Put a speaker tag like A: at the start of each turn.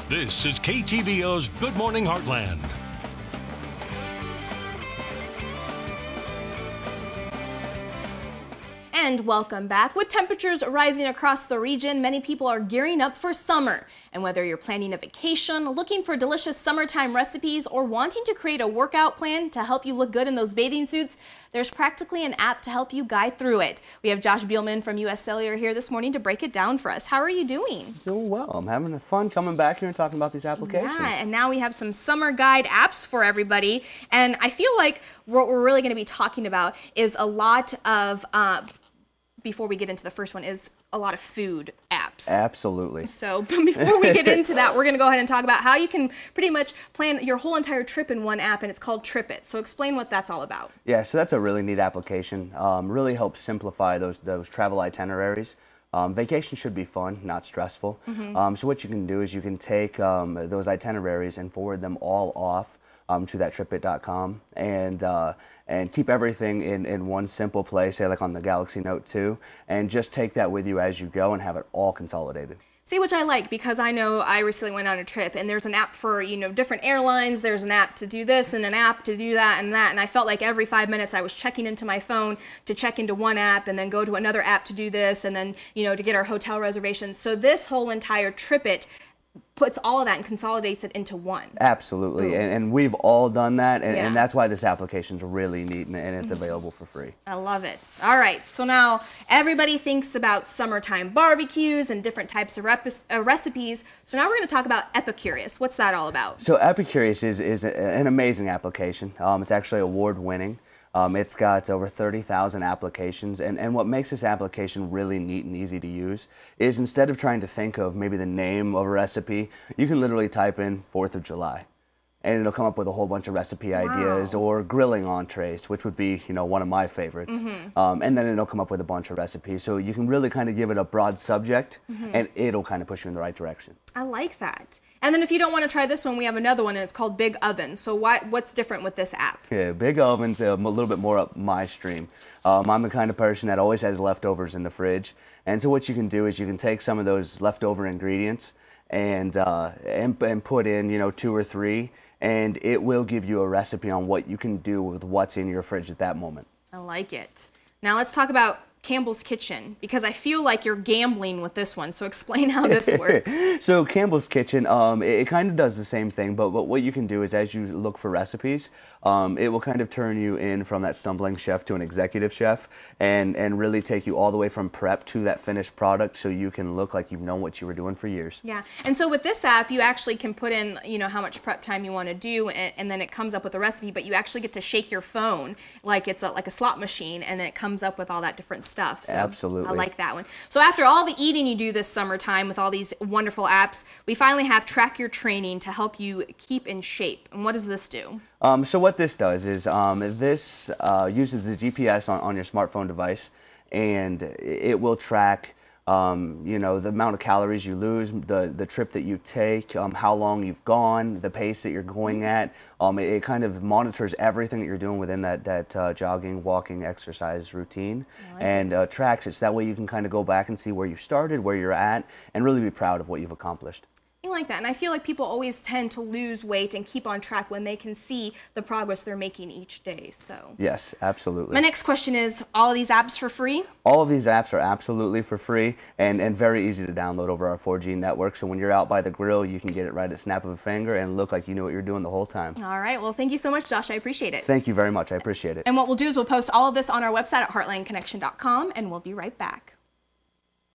A: This is KTVO's Good Morning Heartland.
B: And welcome back. With temperatures rising across the region, many people are gearing up for summer. And whether you're planning a vacation, looking for delicious summertime recipes, or wanting to create a workout plan to help you look good in those bathing suits, there's practically an app to help you guide through it. We have Josh Bielman from US Cellular here this morning to break it down for us. How are you doing?
C: Doing well. I'm having fun coming back here and talking about these applications.
B: Yeah, and now we have some summer guide apps for everybody. And I feel like what we're really going to be talking about is a lot of before we get into the first one, is a lot of food apps.
C: Absolutely.
B: So before we get into that, we're going to go ahead and talk about how you can pretty much plan your whole entire trip in one app, and it's called TripIt. So explain what that's all about.
C: Yeah, so that's a really neat application. Really helps simplify those travel itineraries. Vacation should be fun, not stressful. So what you can do is you can take those itineraries and forward them all off to that TripIt.com and keep everything in one simple place, say like on the Galaxy Note 2, and just take that with you as you go and have it all consolidated.
B: See, which I like, because I know I recently went on a trip and there's an app for, different airlines. There's an app to do this and an app to do that and that. And I felt like every 5 minutes I was checking into my phone to check into one app and then go to another app to do this and then, to get our hotel reservations. So this whole entire TripIt puts all of that and consolidates it into one.
C: Absolutely, and we've all done that, and that's why this application is really neat, and it's available for free.
B: I love it. All right, so now everybody thinks about summertime barbecues and different types of recipes. So now we're going to talk about Epicurious. What's that all about?
C: So Epicurious is an amazing application. It's actually award-winning. It's got over 30,000 applications, and what makes this application really neat and easy to use is instead of trying to think of maybe the name of a recipe, you can literally type in 4th of July, and it'll come up with a whole bunch of recipe ideas, or grilling entrees, which would be, one of my favorites. And then it'll come up with a bunch of recipes. So you can really kind of give it a broad subject, and it'll kind of push you in the right direction.
B: I like that. And then if you don't want to try this one, we have another one, and it's called Big Oven. So what's different with this app?
C: Yeah, Big Oven's a little bit more up my stream. I'm the kind of person that always has leftovers in the fridge. And so what you can do is you can take some of those leftover ingredients and put in, 2 or 3, and it will give you a recipe on what you can do with what's in your fridge at that moment.
B: I like it. Now let's talk about Campbell's Kitchen, because I feel like you're gambling with this one. So explain how this works.
C: So Campbell's Kitchen, it kind of does the same thing, but what you can do is as you look for recipes, it will kind of turn you in from that stumbling chef to an executive chef, and really take you all the way from prep to that finished product, so you can look like you've known what you were doing for years.
B: Yeah, and so with this app, you actually can put in, how much prep time you want to do, and then it comes up with a recipe, but you actually get to shake your phone like it's like a slot machine, and then it comes up with all that different stuff. So
C: absolutely.
B: I like that one. So after all the eating you do this summertime with all these wonderful apps, we finally have Track Your Training to help you keep in shape. And what does this do?
C: So what this does is this uses the GPS on your smartphone device, and it will track the amount of calories you lose, the trip that you take, how long you've gone, the pace that you're going at. It kind of monitors everything that you're doing within that jogging, walking, exercise routine, and tracks it. So that way you can kind of go back and see where you started, where you're at, and really be proud of what you've accomplished.
B: I like that, and I feel like people always tend to lose weight and keep on track when they can see the progress they're making each day. So
C: yes, absolutely.
B: My next question is, all of these apps for free?
C: All of these apps are absolutely for free and very easy to download over our 4G network. So when you're out by the grill, you can get it right at snap of a finger and look like you knew what you're doing the whole time.
B: All right, well, thank you so much, Josh. I appreciate it.
C: Thank you very much. I appreciate it.
B: And what we'll do is we'll post all of this on our website at heartlandconnection.com, and we'll be right back.